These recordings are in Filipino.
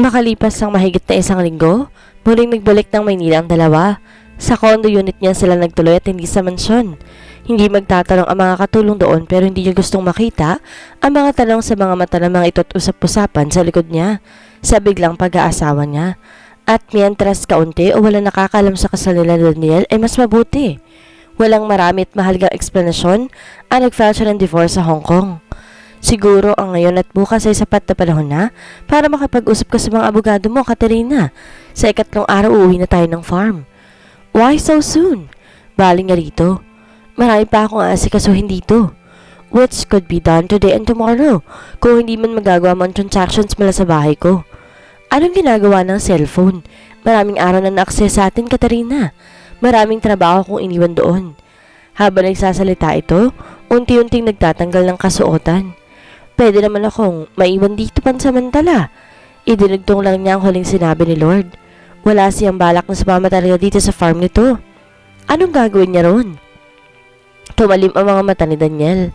Makalipas ang mahigit na isang linggo, muling nagbalik ng Maynila ang dalawa. Sa condo unit niya sila nagtuloy at hindi sa mansyon. Hindi magtatanong ang mga katulong doon pero hindi niya gustong makita ang mga tanong sa mga mata ng mga ito at usap-usapan sa likod niya sa biglang pag-aasawa niya. At mientras kaunti o wala nakakalam sa kasal nila Daniel ay mas mabuti. Walang marami at mahalagang eksplanasyon ang nag-file siya ng divorce sa Hong Kong. Siguro ang ngayon at bukas ay sapat na panahon na para makapag-usap ka sa mga abogado mo, Katerina. Sa ikatlong araw uuwi na tayo ng farm. Why so soon? Baling nga rito. Marami pa akong aasikasuhin dito. Which could be done today and tomorrow kung hindi man magagawa mo ang transactions mula sa bahay ko. Anong ginagawa ng cellphone? Maraming araw na na-access sa atin, Katerina. Maraming trabaho kong iniwan doon. Habang nagsasalita ito, unti-unting nagtatanggal ng kasuotan. Pwede naman akong maiwan dito pansamantala. Idinugtong lang niya ang huling sinabi ni Lord. Wala siyang balak na sumama talaga dito sa farm nito. Anong gagawin niya ron? Tumalim ang mga mata ni Daniel.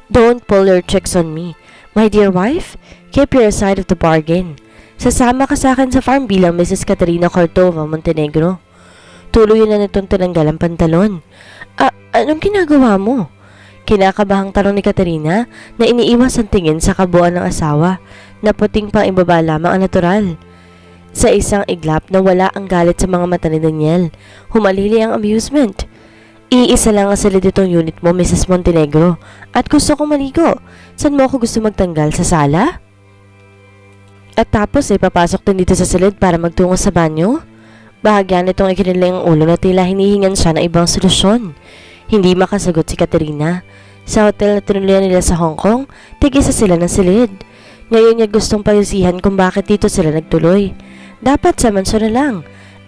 Don't pull your tricks on me. My dear wife, keep your side of the bargain. Sasama ka sa akin sa farm bilang Mrs. Caterina Cordova Montenegro. Tuloy na nitong tinanggal ang pantalon. Anong ginagawa mo? Kinakabahang tanong ni Caterina na iniiwas ang tingin sa kabuuan ng asawa na puting pang ibaba lamang ang natural. Sa isang iglap na wala ang galit sa mga mata ni Daniel, humalili ang amusement. Iisa lang ang salid itong unit mo, Mrs. Montenegro, at gusto kong maligo. Saan mo ako gusto magtanggal? Sa sala? At tapos ay papasok din dito sa silid para magtungo sa banyo? Bahagyan itong ikinilang ang ulo na tila hinihingan siya ng ibang solusyon. Hindi makasagot si Caterina. Sa hotel na tinuloyan nila sa Hong Kong, tig-isa sila ng silid. Ngayon niya gustong payusihan kung bakit dito sila nagtuloy. Dapat sa mansyon na lang.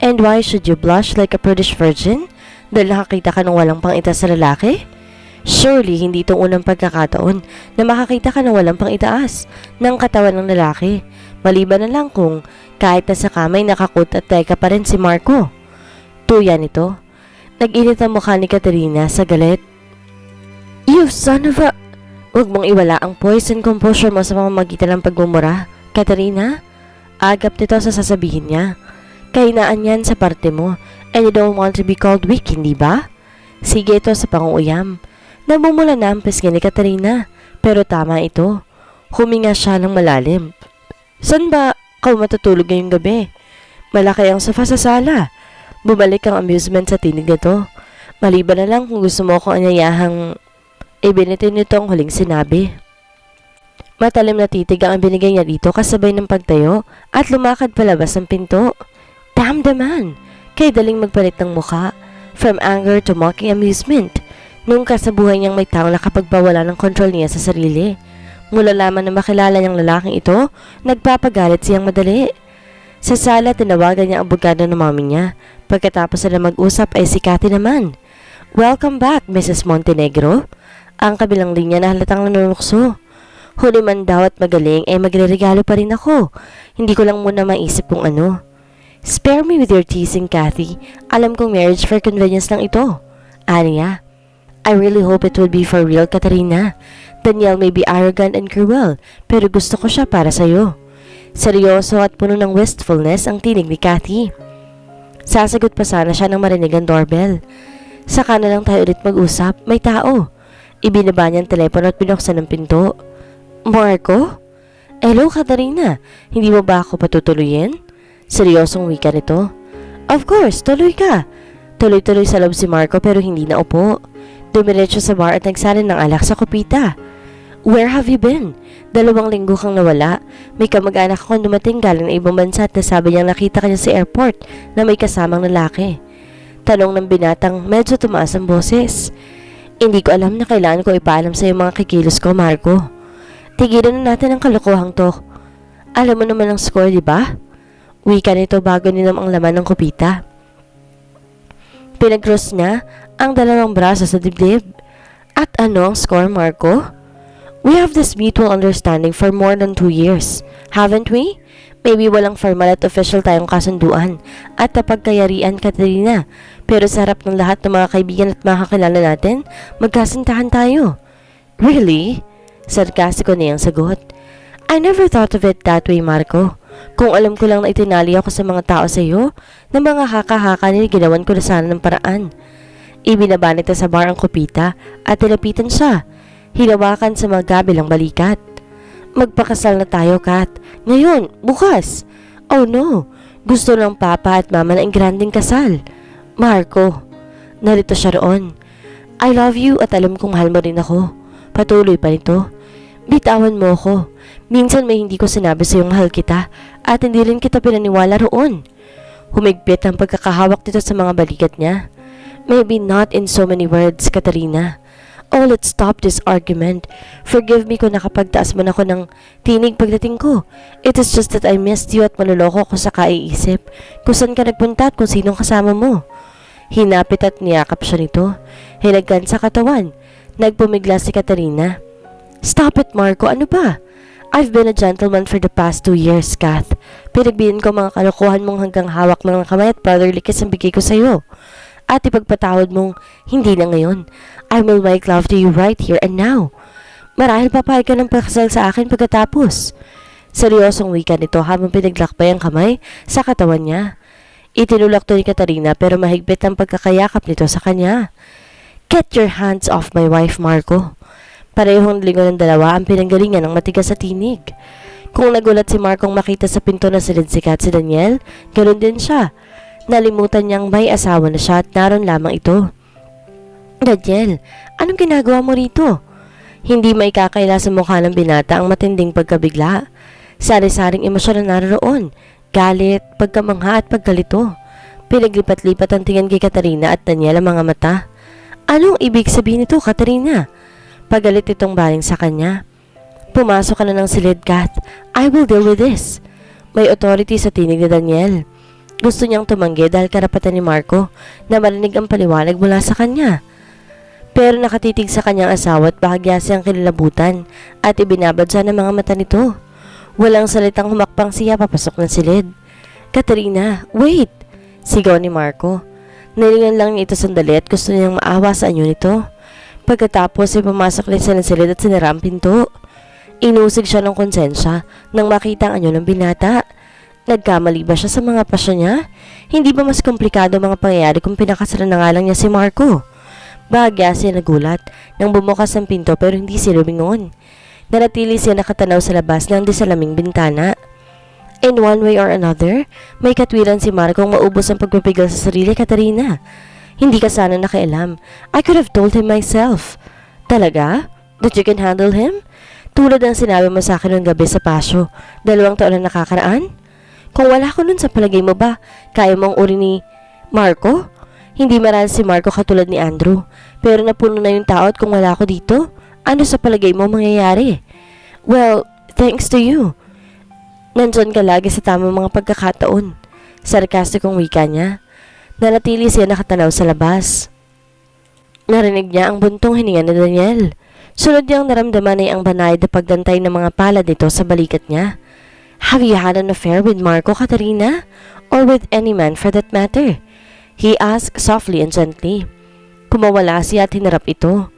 And why should you blush like a British virgin? Dahil nakakita ka ng walang pang-itaas sa lalaki? Surely, hindi itong unang pagkakataon na makakita ka ng walang pang-itaas ng katawan ng lalaki. Maliban na lang kung kahit nasa kamay nakakot at teka pa rin si Marco. Tuyan ito. Nag-init ang mukha ni Caterina sa galit. You son of a... Huwag mong iwala ang poise and composure mo sa pamamagitan ng pagmumura, Caterina. Agap nito sa sasabihin niya. Kahinaan yan sa parte mo. And you don't want to be called weak, hindi ba? Sige ito sa pangunguyam. Namumula na ang pisngi ni Caterina. Pero tama ito. Huminga siya ng malalim. San ba ikaw matutulog ngayong gabi? Malaki ang sofa sa sala. Bumalik ang amusement sa tinig nito. Maliban na lang kung gusto mo akong anyayahang ibinitin nito ang huling sinabi. Matalim na titig ang binigay niya dito kasabay ng pagtayo at lumakad palabas ng pinto. Damn the man! Kay daling magpalit ng mukha, from anger to mocking amusement, nung kasabuhay niyang may taong nakapagpawala ng kontrol niya sa sarili. Mula lamang na makilala niyang lalaking ito, nagpapagalit siyang madali. Sa sala, tinawagan niya ang abogado ng mami niya. Pagkatapos na mag-usap ay si Cathy naman. Welcome back, Mrs. Montenegro. Ang kabilang linya na halatang nanunukso. Huli man daw at magaling ay magre-regalo pa rin ako. Hindi ko lang muna maisip kung ano. Spare me with your teasing, Cathy. Alam kong marriage for convenience lang ito. Anya, I really hope it will be for real, Caterina. Daniel may be arrogant and cruel, pero gusto ko siya para sa'yo. Seryoso at puno ng wistfulness ang tinig ni Cathy. Sasagot pa sana siya ng marinig ang doorbell. Saka na lang tayo ulit mag-usap, may tao. Ibinaba niya ang telepono at binuksan ang pinto. Marco? Hello, Caterina. Hindi mo ba ako patutuloyin? Seryosong wika nito. Of course, tuloy ka. Tuloy-tuloy sa loob si Marco pero hindi na upo. Dumiretso sa bar at nagsalin ng alak sa kopita. Where have you been? 2 linggo kang nawala. May kamag-anak akong dumating galing ng ibang bansa at nasabi niyang nakita ka niya sa airport na may kasamang lalaki. Tanong ng binatang medyo tumaas ang boses. Hindi ko alam na kailangan ko ipaalam sa iyo mga kikilos ko, Marco. Tigilan na natin ang kalokohang to. Alam mo naman ang score, di ba? Wika nito bago ninom ang laman ng kopita. Pinag-cross niya ang 2 braso sa dibdib. At ano ang score, Marco? We have this mutual understanding for more than 2 years, haven't we? Maybe walang formal at official tayong kasunduan at napagkayarian, Caterina. Pero sa harap ng lahat ng mga kaibigan at mga kakilala natin, magkasintahan tayo. Really? Sarkastiko niyang sagot. I never thought of it that way, Marco. Kung alam ko lang na itinali ako sa mga tao sa iyo, na mga haka-haka nila ginawan ko na sana ng paraan. Ibinaba nito sa bar ang kopita at tilapitan siya. Hinawakan sa magkabilang balikat. Magpakasal na tayo, Kat. Ngayon, bukas. Oh no, gusto ng papa at mama na ingranding kasal. Marco, narito siya roon. I love you at alam kong mahal mo rin ako. Patuloy pa nito. Bitawan mo ako. Minsan may hindi ko sinabi sa iyong mahal kita at hindi rin kita pinaniwala roon. Humigpit ang pagkakahawak nito sa mga balikat niya. Maybe not in so many words, Katarina. Oh, let's stop this argument. Forgive me kung nakapagtaas man ako ng tinig pagdating ko. It is just that I missed you at maluloko ako sa kaiisip kung saan ka nagpunta at kung sinong kasama mo. Hinapit at niyakap siya nito. Hinagkan sa katawan. Nagpumigla si Katarina. Stop it, Marco. Ano ba? I've been a gentleman for the past 2 years, Kath. Pinagbihin ko mga kalokohan mong hanggang hawak mo ng kamay at brotherly kiss ang bigay ko sa'yo. At ipagpatawad mong hindi na ngayon. I will make love to you right here and now. Marahil papayag ka ng pagkasal sa akin pagkatapos. Seryosong wika nito habang pinaglakbay ang kamay sa katawan niya. Itinulak to ni Katarina pero mahigpit ang pagkakayakap nito sa kanya. Get your hands off my wife, Marco. Parehong lingon ng dalawa ang pinanggalingan ng matigas sa tinig. Kung nagulat si Marcong makita sa pinto na sikat si Daniel, ganoon din siya. Nalimutan niyang may asawa na siya at naroon lamang ito. Daniel, anong ginagawa mo rito? Hindi may kakaila sa mukha ng binata ang matinding pagkabigla. Sari-saring emosyon na naroon. Galit, pagkamangha at pagkalito. Pinaglipat-lipat ang tingin kay Katarina at Daniel ang mga mata. Anong ibig sabihin nito, Katarina? Pagalit itong baling sa kanya. Pumasok ka na ng silid, Kath. I will deal with this. May authority sa tinig ni Daniel. Gusto niyang tumanggi dahil karapatan ni Marco na marinig ang paliwanag mula sa kanya. Pero nakatitig sa kanyang asawa at bahagya siyang kinilabutan at ibinabad siya ng mga mata nito. Walang salitang humakpang siya papasok ng silid. Katarina, wait! Sigaw ni Marco. Nilingan lang niya ito sandali at gusto niyang maawa sa anyo nito. Pagkatapos ay pumasok rin siya ng silid at sinara ang pinto. Inusig siya ng konsensya nang makita ang anyo ng binata. Nagkamali ba siya sa mga pasya niya? Hindi ba mas komplikado ang mga pangyayari kung pinakasalan na nga lang niya si Marco? Bahagya siya nagulat nang bumukas ang pinto pero hindi siya lumingon. Nanatili siya nakatanaw sa labas ng disalaming bintana. In one way or another, may katwiran si Marco ang maubos ang pagpapigil sa sarili, Katarina. Hindi ka sana nakialam. I could have told him myself. Talaga? That you can handle him? Tulad ng sinabi mo sa akin noong gabi sa pasyo, 2 taon na nakakaraan? Kung wala ko nun sa palagay mo ba, kaya mong uri ni Marco? Hindi marahil si Marco katulad ni Andrew, pero napuno na yung tao at kung wala ako dito, ano sa palagay mo mangyayari? Well, thanks to you. Nandyan ka lagi sa tamang mga pagkakataon. Sarkastikong wika niya. Nanatili siya nakatanaw sa labas. Narinig niya ang buntong hininga ni Daniel. Sunod niyang naramdaman ay ang banayad na pagdantay ng mga palad nito sa balikat niya. Have you had an affair with Marco, Katarina? Or with any man for that matter? He asked softly and gently. Kumawala siya at hinarap ito.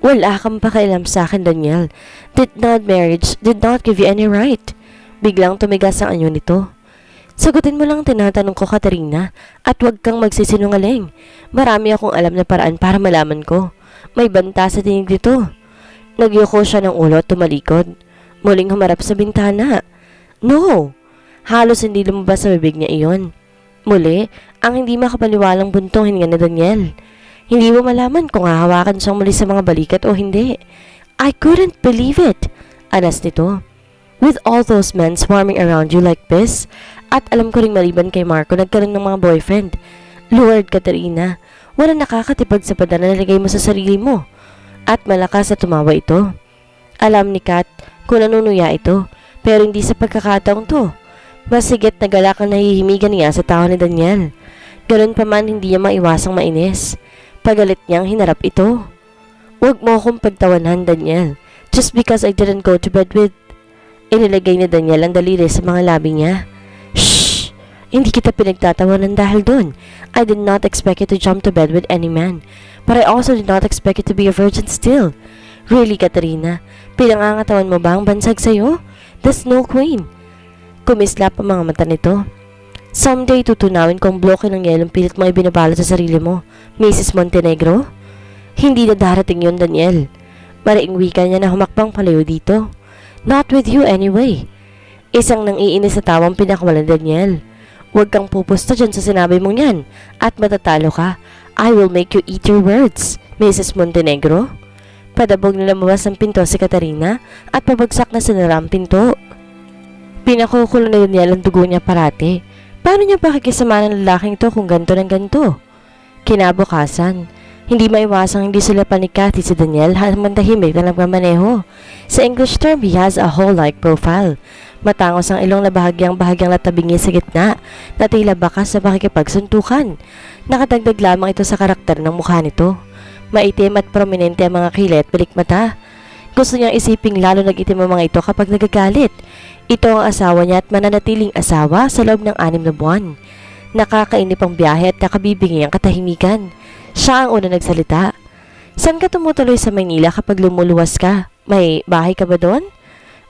Wala kang pakialam sa akin, Daniel. Marriage did not give you any right. Biglang tumigas ang anyo nito. Sagutin mo lang tinatanong ko, Katarina, at huwag kang magsisinungaling. Marami akong alam na paraan para malaman ko. May banta sa tinig dito. Nagyuko siya ng ulo at tumalikod. Muling humarap sa bintana. No! Halos hindi lumabas sa bibig niya iyon. Muli, ang hindi makapaniwalang buntong hininga ni Daniel. Hindi mo malaman kung hahawakan siyang muli sa mga balikat o hindi. I couldn't believe it. Anas nito. With all those men swarming around you like this, at alam ko ring maliban kay Marco nagkaroon ng mga boyfriend. Lord, Katarina, wala nakakatipag sa pada na nalagay mo sa sarili mo. At malakas na tumawa ito. Alam ni Kat kung nanunuya ito, pero hindi sa pagkakataong to. Masigit na galak ang nahihimigan niya sa tao ni Daniel. Ganun pa man hindi niya maiwasang mainis. Pagalit niyang hinarap ito. Huwag mo akong pagtawanan, Daniel. Just because I didn't go to bed with... Inilagay ni Daniel ang daliri sa mga labi niya. Shh! Hindi kita pinagtatawanan dahil doon. I did not expect you to jump to bed with any man. But I also did not expect you to be a virgin still. Really, Katarina? Pinangangatawan mo ba ang bansag sa'yo? The Snow Queen. Kumislap ang mga mata nito. Someday tutunawin kung bloke ng yelong pilit mo ibinabalot sa sarili mo, Mrs. Montenegro. Hindi na darating yun, Daniel. Mariing wika niya na humakbang palayo dito. Not with you anyway. Isang nang-iinis sa tawang pinakawalan, Daniel. Huwag kang pupusta dyan sa sinabi mong yan at matatalo ka. I will make you eat your words, Mrs. Montenegro. Padabog na lumabas ang pinto si Katarina at pabagsak na sinara ang pinto. Pinakukulo na Daniel ang dugo niya parati. Paano niya pakikisama ng lalaking to kung ganito ng ganito? Kinabukasan, hindi maiwasang hindi sila panikati si Daniel habang tahimik na nagmamaneho. Sa English term, he has a hole-like profile. Matangos ang ilong na bahagyang natabingi sa gitna na tila bakas sa pakikipagsuntukan. Nakadagdag lamang ito sa karakter ng mukha nito. Maitim at prominente ang mga kilay at balikmata. Gusto niyang isiping lalo nag-itim ang mga ito kapag nagagalit. Ito ang asawa niya at mananatiling asawa sa loob ng 6 na buwan. Nakakainip ang biyahe at nakabibingi ang katahimikan. Siya ang una nagsalita. Saan ka tumutuloy sa Maynila kapag lumuluwas ka? May bahay ka ba doon?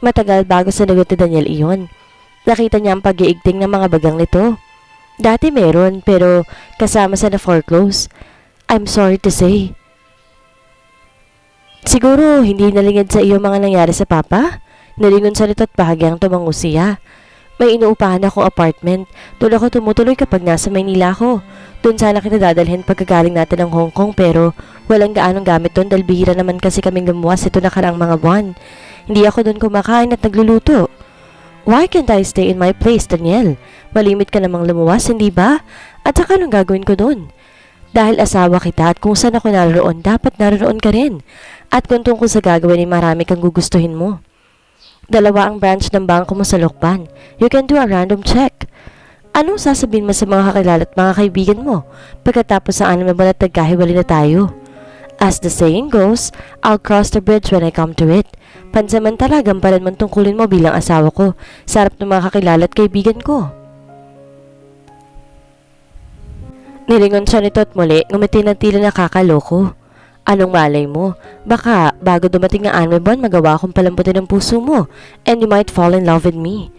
Matagal bago sinagot ni Daniel iyon. Nakita niya ang pag-iigting ng mga bagang nito. Dati meron pero kasama sa na-foreclose. I'm sorry to say. Siguro hindi nalingid sa iyo mga nangyari sa papa? Nalingon sa nito at bahagyang tumango siya. May inuupahan akong apartment. Doon ako tumutuloy kapag nasa Maynila ako. Doon sana kita dadalhin pagkagaling natin ng Hong Kong pero walang gaanong gamit doon dahil bihira naman kasi kaming lumuwas ito nakaraang mga buwan. Hindi ako doon kumakain at nagluluto. Why can't I stay in my place, Daniel? Malimit ka namang lumuwas, hindi ba? At saka anong gagawin ko doon? Dahil asawa kita at kung saan ako naroon, dapat naroon ka rin. At kung tungkol sa gagawin ay marami kang gugustuhin mo. 2 ang branch ng bangko mo sa Lokban. You can do a random check. Anong sasabihin mo sa mga kakilala at mga kaibigan mo pagkatapos sa 6 na buwan at nagkahiwalay na tayo? As the saying goes, I'll cross the bridge when I come to it. Pansamantala, gampanan mong tungkulin mo bilang asawa ko sa harap ng mga kakilala at kaibigan ko. Nilingon siya nito at muli, ngumiti ng tila nakakaloko. Anong malay mo? Baka bago dumating ang 6 na buwan, magawa akong palambutin ng puso mo and you might fall in love with me.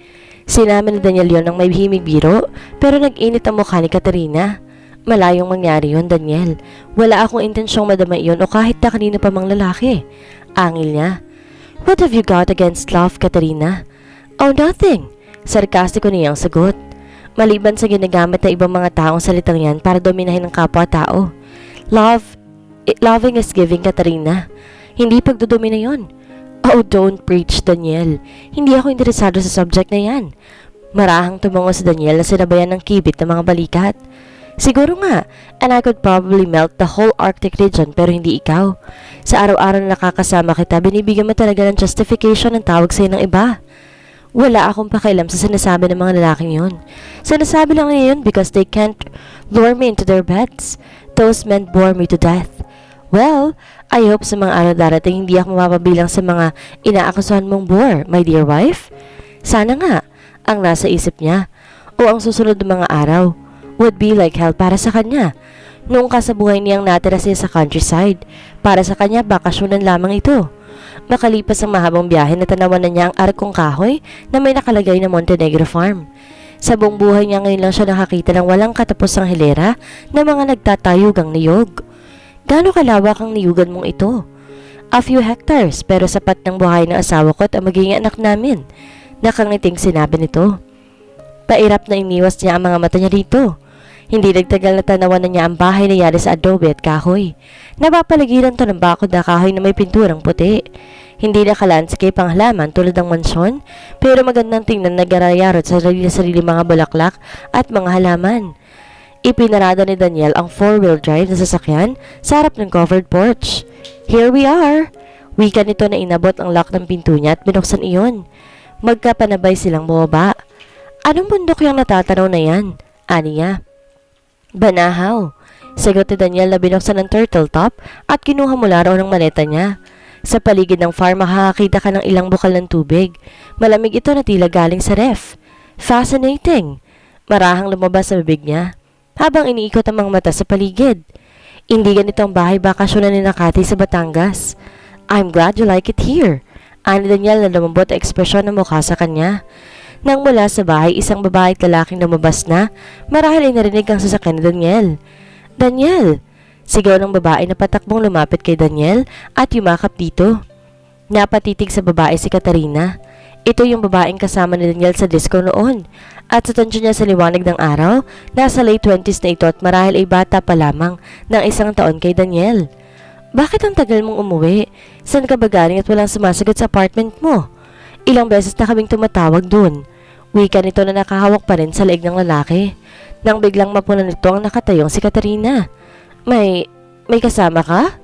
Sinabi ni Daniel yon ng may himig biro pero nag-init ang mukha ni Katarina. Malayong mangyari yon, Daniel. Wala akong intensyong madama iyon o kahit na kanino pa mang lalaki. Angil niya. What have you got against love, Katarina? Oh, nothing. Sarkastiko niyang sagot. Maliban sa ginagamit na ibang mga taong salitang yan para dominahin ang kapwa-tao. Loving is giving, Katarina. Hindi pagdudumina yon. Oh, don't preach, Daniel. Hindi ako interesado sa subject na yan. Marahang tumango si Daniel na sinabayan ng kibit ng mga balikat. Siguro nga, and I could probably melt the whole Arctic region pero hindi ikaw. Sa araw-araw na nakakasama kita, binibigyan mo talaga ng justification ng tawag sa'yo ng iba. Wala akong pakialam sa sinasabi ng mga lalaking yun. Sinasabi lang niya yun because they can't lure me into their beds. Those men bore me to death. Well, I hope sa mga araw darating hindi ako mapapabilang sa mga inaakusahan mong bore, my dear wife. Sana nga, ang nasa isip niya, o ang susunod ng mga araw, would be like hell para sa kanya. Noong kasabuhay niyang natira siya sa countryside, para sa kanya bakasyonan lamang ito. Makalipas ang mahabang biyahe, natanawan na niya ang arkong kahoy na may nakalagay na Montenegro Farm. Sa buong buhay niya ngayon lang siya nakakita ng walang katapusang hilera na mga nagtatayugang niyog. Gaano kalawak ang niyugan mong ito? A few hectares pero sapat ng buhay ng asawa ko at ang magiging anak namin. Nakangiting sinabi nito. Pairap na iniwas niya ang mga mata niya dito. Hindi nagtagal na tanawan na niya ang bahay na yari sa adobe at kahoy. Napapaligiran to ng bakod na kahoy na may pinturang puti. Hindi naka-landscape ang halaman tulad ng mansyon pero magandang tingnan na garayarot sa sarili mga bulaklak at mga halaman. Ipinarada ni Daniel ang 4-wheel drive na sasakyan sa harap ng covered porch. Here we are! Wika nito na inabot ang lock ng pinto niya at binuksan iyon. Magkapanabay silang bumaba. Anong bundok yung natatanaw na yan? Aniya. Banahaw. Sagot ni Daniel na binuksan ng turtle top at kinuha mula raw ng maleta niya. Sa paligid ng farm makakakita ka ng ilang bukal ng tubig. Malamig ito na tila galing sa ref. Fascinating. Marahang lumabas sa bibig niya habang iniikot ang mga mata sa paligid. Hindi ganito ang bahay bakasyonan ni Nakati sa Batangas. I'm glad you like it here. Ani Daniel na lumambot ang ekspresyon ng mukha sa kanya. Nang mula sa bahay, isang babae at lalaking lumabas na, marahil ay narinig ang sasakyan ni Daniel. Daniel! Sigaw ng babae na patakbong lumapit kay Daniel at yumakap dito. Napatitig sa babae si Katarina. Ito yung babaeng kasama ni Daniel sa disco noon. At sa tansya niya sa liwanag ng araw, nasa late 20s na ito at marahil ay bata pa lamang ng 1 taon kay Daniel. Bakit ang tagal mong umuwi? Saan ka ba galing at walang sumasagot sa apartment mo? Ilang beses na kaming tumatawag dun. Wika nito na nakahawak pa rin sa leeg ng lalaki. Nang biglang mapunan nito ang nakatayong si Katarina. May kasama ka?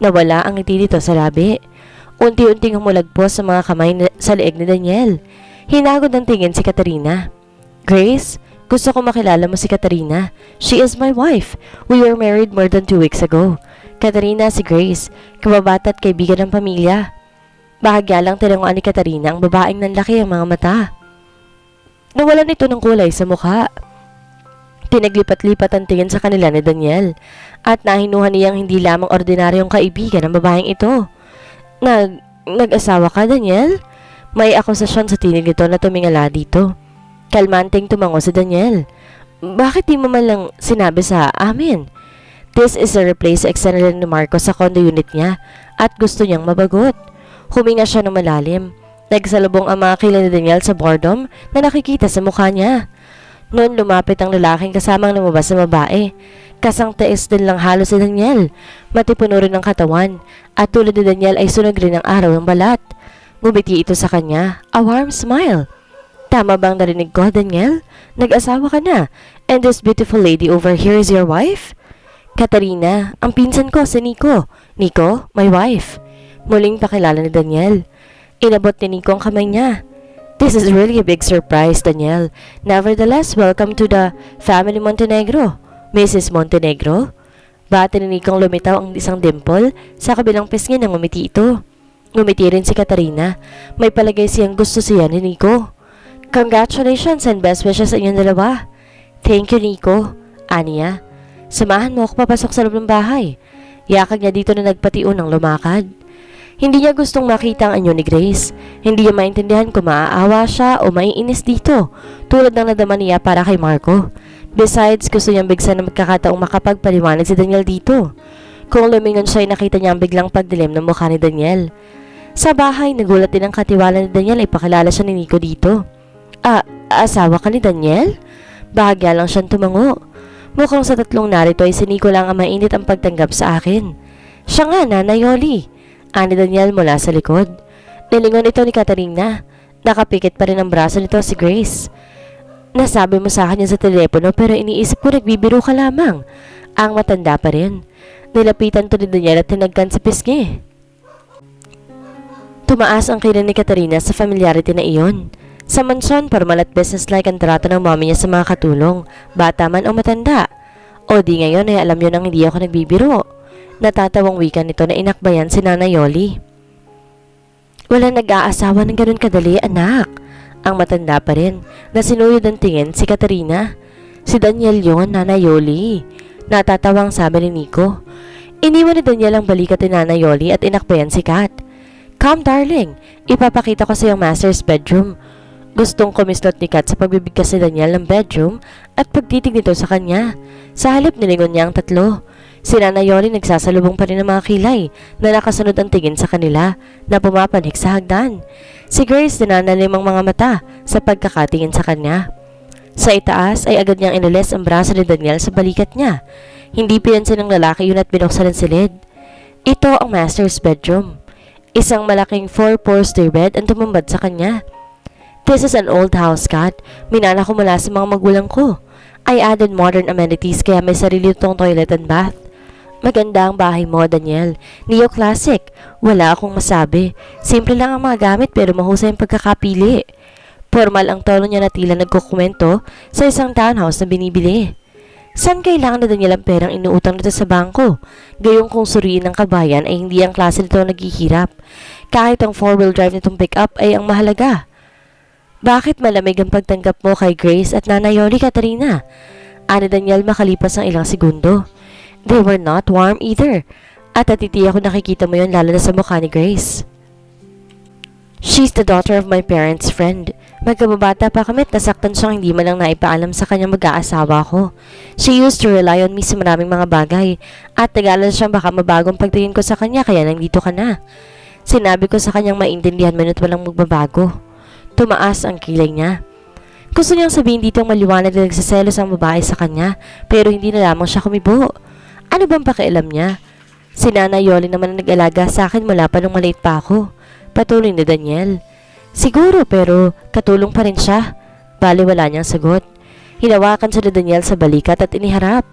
Nawala ang ngiti nito sa labi. Unti-unting humulagpos sa mga kamay sa leeg ni Daniel. Hinagod ng tingin si Katarina. Grace, gusto ko makilala mo si Katarina. She is my wife. We were married more than 2 weeks ago. Katarina si Grace, kababata at kaibigan ng pamilya. Bahagya lang tinanguan ni Katarina ang babaeng nanlaki ang mga mata. Nawalan ito ng kulay sa mukha. Pinaglipat-lipat ang tingin sa kanila ni Daniel at nahinuhan niyang hindi lamang ordinaryong kaibigan ng babaeng ito. Nag-asawa ka, Daniel? May akusasyon sa tinig nito na tumingala dito. Kalmanteng tumango si Daniel. Bakit di mo man lang sinabi sa amin? This is a replace sa external ni Marco sa condo unit niya at gusto niyang mabagot. Huminga siya ng malalim. Nagsalubong ang mga kilay ni Daniel sa boredom na nakikita sa mukha niya. Noon lumapit ang lalaking kasamang lumabas sa babae. Kasang taes din lang halos si Daniel. Matipuno rin ang katawan at tulad ni Daniel ay sunog rin ang araw ng balat. Ngumiti ito sa kanya, a warm smile. Tama bang narinig ko, Daniel? Nag-asawa ka na and this beautiful lady over here is your wife? Katarina, ang pinsan ko si Nico. Nico, my wife. Muling pakilala ni Daniel. Inabot ni Nico ang kamay niya. This is really a big surprise, Daniel. Nevertheless, welcome to the family Montenegro. Mrs. Montenegro? Bati ni Nico lumitaw ang isang dimple sa kabilang pisngi ng ngumiti ito. Ngumiti rin si Katarina. May palagay siyang gusto siya ni Nico. Congratulations and best wishes sa inyong dalawa. Thank you, Nico. Aniya, samahan mo ako papasok sa loob ng bahay. Yakag niya dito na nagpatiun ng lumakad. Hindi niya gustong makita ang anyo ni Grace. Hindi niya maintindihan kung maaawa siya o maiinis dito, tulad ng nadama niya para kay Marco. Besides, gusto niyang bigsan na magkakataong makapagpaliwanag si Daniel dito. Kung lumingon siya ay nakita niya ang biglang pagdilim ng mukha ni Daniel. Sa bahay, nagulat din ang katiwala ni Daniel ay pakilala siya ni Nico dito. Asawa ka ni Daniel? Bahagya lang siyang tumango. Mukhang sa tatlong narito ay si Nico lang ang mainit ang pagtanggap sa akin. Siya nga, Nanay Yoli. Ani Daniel mula sa likod. Nilingon ito ni Katarina. Nakapikit pa rin ang braso nito si Grace. Nasabi mo sa akin yan sa telepono pero iniisip ko nagbibiro ka lamang. Ang matanda pa rin. Nilapitan to ni Daniel at tinagkan sa pisngi. Tumaas ang kilay ni Katarina sa familiarity na iyon. Sa mansyon, formal at business-like ang trato ng mami niya sa mga katulong, bata man o matanda. O di ngayon ay alam yun ang hindi ako nagbibiro. Natatawang wika nito na inakbayan si Nanay Yoli. Wala nag-aasawa ng ganun kadali, anak. Ang matanda pa rin, na sinuyod ang tingin si Katarina. Si Daniel yun, Nanay Yoli. Natatawang sabi ni Nico. Iniwan ni Daniel ang balikat ni Nanay Yoli at inakbayan si Kat. Come darling, ipapakita ko sa iyong master's bedroom. Gustong kumislot ni Kat sa pagbibigkas ni Daniel ng bedroom at pagtitig nito sa kanya. Sa halip nilingon niya ang tatlo. Si Nanay Yoli nagsasalubong pa rin ng mga kilay na nakasunod ang tingin sa kanila na pumapanik sa hagdan. Si Grace dinanalim ang mga mata sa pagkakatingin sa kanya. Sa itaas ay agad niyang inalis ang braso ni Daniel sa balikat niya. Hindi pinansin ng lalaki yun at binuksan ang silid. Ito ang master's bedroom. Isang malaking 4-poster bed ang tumambad sa kanya. This is an old house, Kat. Minana ko mula sa mga magulang ko. I added modern amenities kaya may sarili itong toilet and bath. Maganda ang bahay mo, Daniel. Neoclassic. Wala akong masabi. Simple lang ang mga gamit pero mahusay ang pagkakapili. Formal ang tono niya na tila nagkukomento sa isang townhouse na binibili. Saan kailangan na Daniel ang perang inuutang nito sa bangko? Gayong kung suriin ng kabayan ay hindi ang klase nito naghihirap. Kahit ang 4-wheel drive nitong pick-up ay ang mahalaga. Bakit malamig ang pagtanggap mo kay Grace at Nanay Yoli, Katarina? Ani Daniel makalipas ng ilang segundo. They were not warm either. At natitiyak ko nakikita mo yun lalo na sa mukha ni Grace. She's the daughter of my parents' friend. Magkababata pa kami at nasaktan siyang hindi man lang naipaalam sa kanyang mag-aasawa ko. She used to rely on me sa maraming mga bagay at tagalan siyang baka mabagong pagtingin ko sa kanya kaya nandito ka na. Sinabi ko sa kanyang maintindihan man at walang magbabago. Tumaas ang kilay niya. Gusto niyang sabihin dito ang maliwanag na nagsiselos ang babae sa kanya pero hindi na lamang siya kumibo. Ano bang pakialam niya? Si Nanay Yoli naman ang nag-alaga sa akin mula pa nung maliit pa ako. Patuloy ni Daniel. Siguro pero katulong pa rin siya. Bale wala niyang sagot. Hinawakan siya ni Daniel sa balikat at iniharap.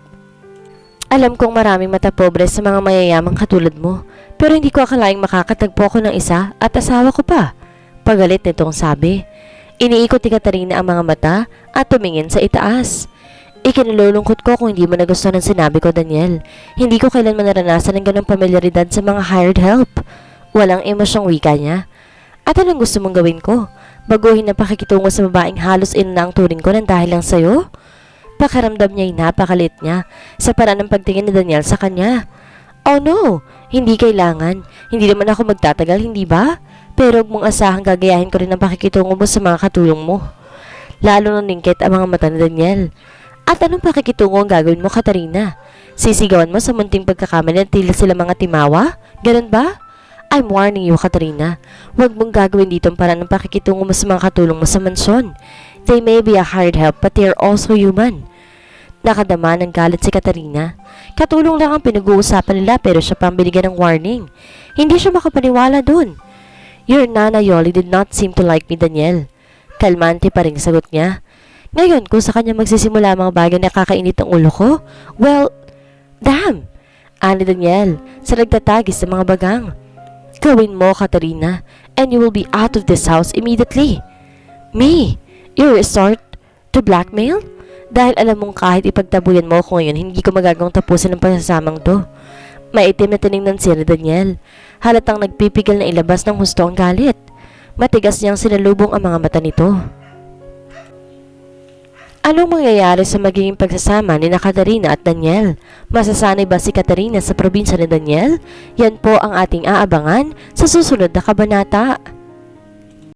Alam kong maraming mata pobre sa mga mayayamang katulad mo. Pero hindi ko akalaing makakatagpo ako ng isa at asawa ko pa. Pagalit nitong sabi. Iniikot ni Katarina ang mga mata at tumingin sa itaas. Ikinalulungkot ko kung hindi mo nagustuhan ang sinabi ko, Daniel. Hindi ko kailanman naranasan ng ganong pamilyaridad sa mga hired help. Walang emosyong wika niya. At anong gusto mong gawin ko? Baguhin na pakikitungo sa babaeng halos ina ang turing ko ng dahil lang sa'yo? Pakiramdam niya ay napakalit niya sa paraan ng pagtingin ni Daniel sa kanya. Oh no, hindi kailangan. Hindi naman ako magtatagal, hindi ba? Pero huwag mong asahang gagayahin ko rin ang pakikitungo mo sa mga katulong mo. Lalo nang ningkit ang mga mata ni Daniel. At anong pakikitungo ang gagawin mo, Katarina? Sisigawan mo sa munting pagkakamali at tila sila mga timawa? Ganun ba? I'm warning you, Katarina. Huwag mong gagawin dito ang paraan ng pakikitungo mo sa mga katulong mo sa mansyon. They may be a hired help but they are also human. Nakadama ng galit si Katarina. Katulong lang ang pinag-uusapan nila pero siya pang binigyan ng warning. Hindi siya makapaniwala dun. Your Nana Yoli did not seem to like me, Daniel. Kalmante pa rin sagot niya. Ngayon, kung sa kanya magsisimula ang mga bagay na kakainit ang ulo ko, well, damn! Ani Daniel, sa nagtatagis sa mga bagang. Gawin mo, Katarina, and you will be out of this house immediately. Me? You resort to blackmail? Dahil alam mong kahit ipagtabuyan mo ako ngayon, hindi ko magagawang tapusin ang pagsasamang to. Maitim na tinignan siya ni Daniel. Halatang nagpipigil na ilabas ng husto ang galit. Matigas niyang sinalubong ang mga mata nito. Anong mangyayari sa magiging pagsasama ni Katarina at Daniel? Masasanay ba si Katarina sa probinsya ni Daniel? Yan po ang ating aabangan sa susunod na kabanata.